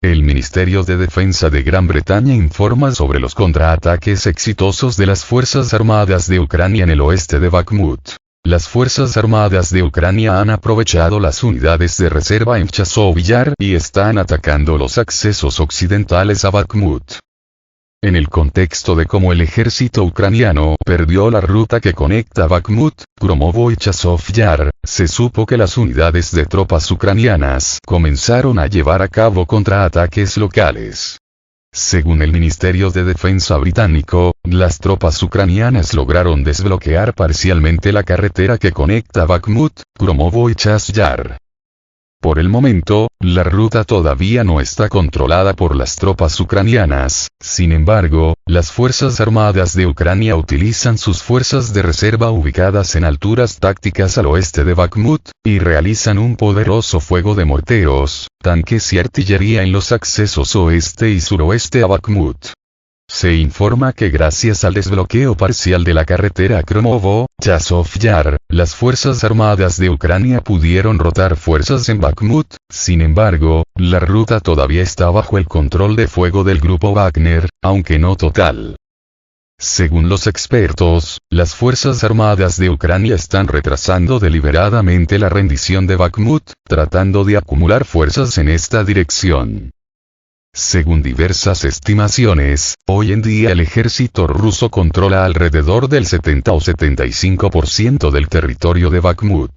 El Ministerio de Defensa de Gran Bretaña informa sobre los contraataques exitosos de las Fuerzas Armadas de Ucrania en el oeste de Bakhmut. Las Fuerzas Armadas de Ucrania han aprovechado las unidades de reserva en Chasiv Yar y están atacando los accesos occidentales a Bakhmut. En el contexto de cómo el ejército ucraniano perdió la ruta que conecta Bakhmut, Kromovo y Chasiv Yar, se supo que las unidades de tropas ucranianas comenzaron a llevar a cabo contraataques locales. Según el Ministerio de Defensa británico, las tropas ucranianas lograron desbloquear parcialmente la carretera que conecta Bakhmut, Kromovo y Chasiv Yar. Por el momento, la ruta todavía no está controlada por las tropas ucranianas, sin embargo, las Fuerzas Armadas de Ucrania utilizan sus fuerzas de reserva ubicadas en alturas tácticas al oeste de Bakhmut, y realizan un poderoso fuego de morteros, tanques y artillería en los accesos oeste y suroeste a Bakhmut. Se informa que gracias al desbloqueo parcial de la carretera Kromovo-Chasiv Yar, las Fuerzas Armadas de Ucrania pudieron rotar fuerzas en Bakhmut, sin embargo, la ruta todavía está bajo el control de fuego del grupo Wagner, aunque no total. Según los expertos, las Fuerzas Armadas de Ucrania están retrasando deliberadamente la rendición de Bakhmut, tratando de acumular fuerzas en esta dirección. Según diversas estimaciones, hoy en día el ejército ruso controla alrededor del 70 o 75% del territorio de Bakhmut.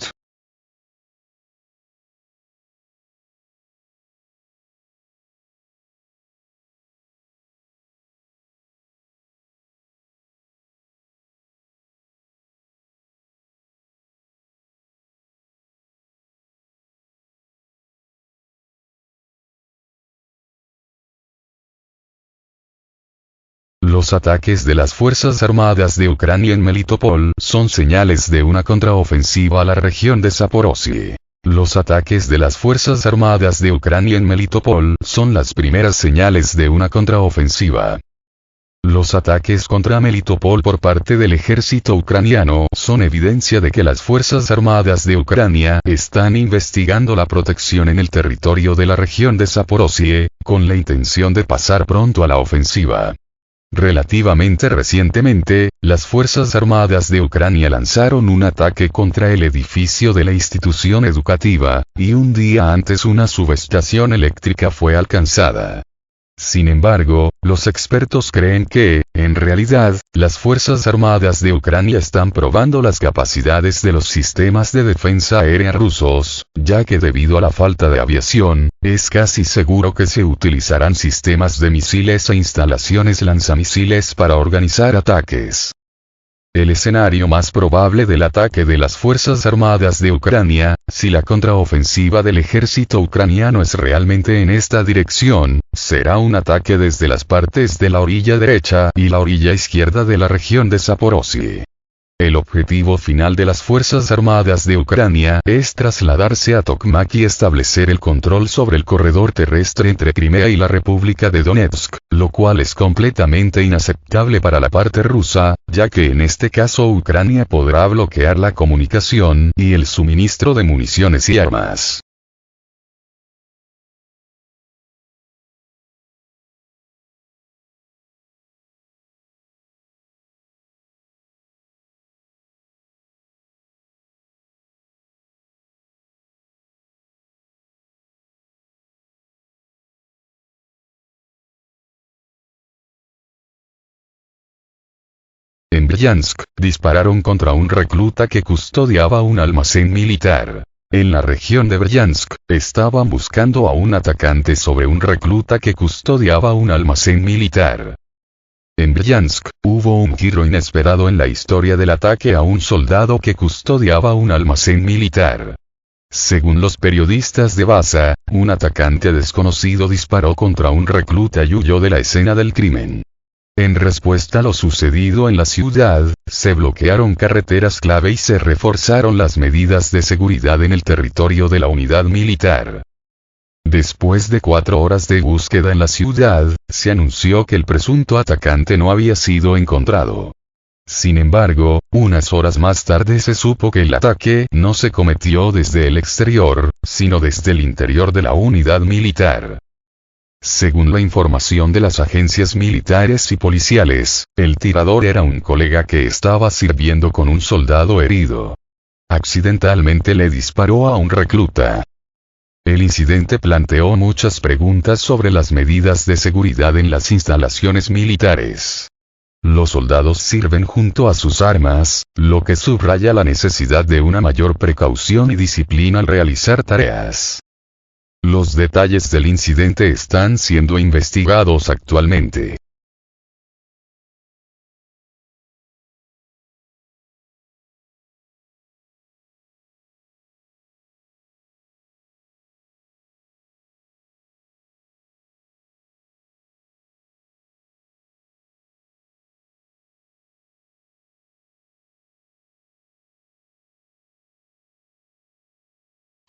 Los ataques de las Fuerzas Armadas de Ucrania en Melitopol son señales de una contraofensiva a la región de Zaporozhye. Los ataques de las Fuerzas Armadas de Ucrania en Melitopol son las primeras señales de una contraofensiva. Los ataques contra Melitopol por parte del ejército ucraniano son evidencia de que las Fuerzas Armadas de Ucrania están investigando la protección en el territorio de la región de Zaporozhye, con la intención de pasar pronto a la ofensiva. Relativamente recientemente, las Fuerzas Armadas de Ucrania lanzaron un ataque contra el edificio de la institución educativa, y un día antes una subestación eléctrica fue alcanzada. Sin embargo, los expertos creen que, en realidad, las Fuerzas Armadas de Ucrania están probando las capacidades de los sistemas de defensa aérea rusos, ya que debido a la falta de aviación, es casi seguro que se utilizarán sistemas de misiles e instalaciones lanzamisiles para organizar ataques. El escenario más probable del ataque de las Fuerzas Armadas de Ucrania, si la contraofensiva del ejército ucraniano es realmente en esta dirección, será un ataque desde las partes de la orilla derecha y la orilla izquierda de la región de Zaporozhye. El objetivo final de las Fuerzas Armadas de Ucrania es trasladarse a Tokmak y establecer el control sobre el corredor terrestre entre Crimea y la República de Donetsk, lo cual es completamente inaceptable para la parte rusa, ya que en este caso Ucrania podrá bloquear la comunicación y el suministro de municiones y armas. En Bryansk, dispararon contra un recluta que custodiaba un almacén militar. En la región de Bryansk, estaban buscando a un atacante sobre un recluta que custodiaba un almacén militar. En Bryansk, hubo un giro inesperado en la historia del ataque a un soldado que custodiaba un almacén militar. Según los periodistas de Baza, un atacante desconocido disparó contra un recluta y huyó de la escena del crimen. En respuesta a lo sucedido en la ciudad, se bloquearon carreteras clave y se reforzaron las medidas de seguridad en el territorio de la unidad militar. Después de 4 horas de búsqueda en la ciudad, se anunció que el presunto atacante no había sido encontrado. Sin embargo, unas horas más tarde se supo que el ataque no se cometió desde el exterior, sino desde el interior de la unidad militar. Según la información de las agencias militares y policiales, el tirador era un colega que estaba sirviendo con un soldado herido. Accidentalmente le disparó a un recluta. El incidente planteó muchas preguntas sobre las medidas de seguridad en las instalaciones militares. Los soldados sirven junto a sus armas, lo que subraya la necesidad de una mayor precaución y disciplina al realizar tareas. Los detalles del incidente están siendo investigados actualmente.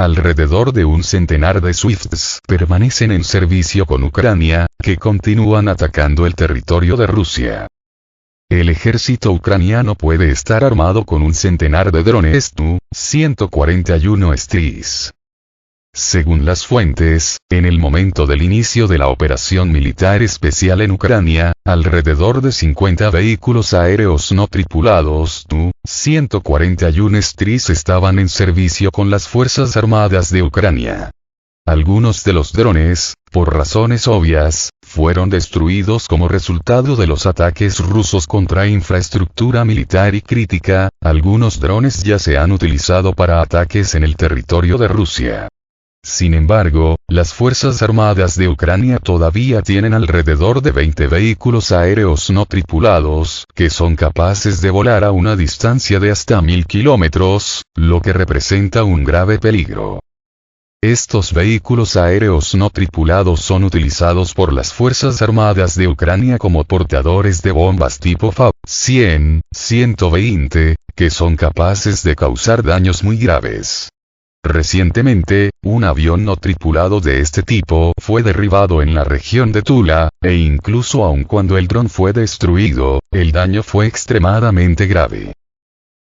Alrededor de un centenar de Swifts permanecen en servicio con Ucrania, que continúan atacando el territorio de Rusia. El ejército ucraniano puede estar armado con un centenar de drones Tu-141 Stris. Según las fuentes, en el momento del inicio de la operación militar especial en Ucrania, alrededor de 50 vehículos aéreos no tripulados Tu-141 Stris estaban en servicio con las Fuerzas Armadas de Ucrania. Algunos de los drones, por razones obvias, fueron destruidos como resultado de los ataques rusos contra infraestructura militar y crítica. Algunos drones ya se han utilizado para ataques en el territorio de Rusia. Sin embargo, las Fuerzas Armadas de Ucrania todavía tienen alrededor de 20 vehículos aéreos no tripulados, que son capaces de volar a una distancia de hasta 1000 kilómetros, lo que representa un grave peligro. Estos vehículos aéreos no tripulados son utilizados por las Fuerzas Armadas de Ucrania como portadores de bombas tipo FAB-100, 120, que son capaces de causar daños muy graves. Recientemente, un avión no tripulado de este tipo fue derribado en la región de Tula, e incluso aun cuando el dron fue destruido, el daño fue extremadamente grave.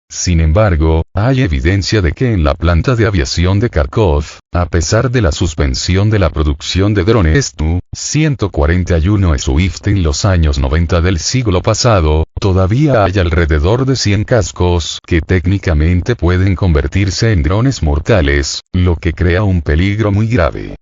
Sin embargo, hay evidencia de que en la planta de aviación de Kharkov, a pesar de la suspensión de la producción de drones Tu-141 Swift en los años 90 del siglo pasado, todavía hay alrededor de 100 cascos que técnicamente pueden convertirse en drones mortales, lo que crea un peligro muy grave.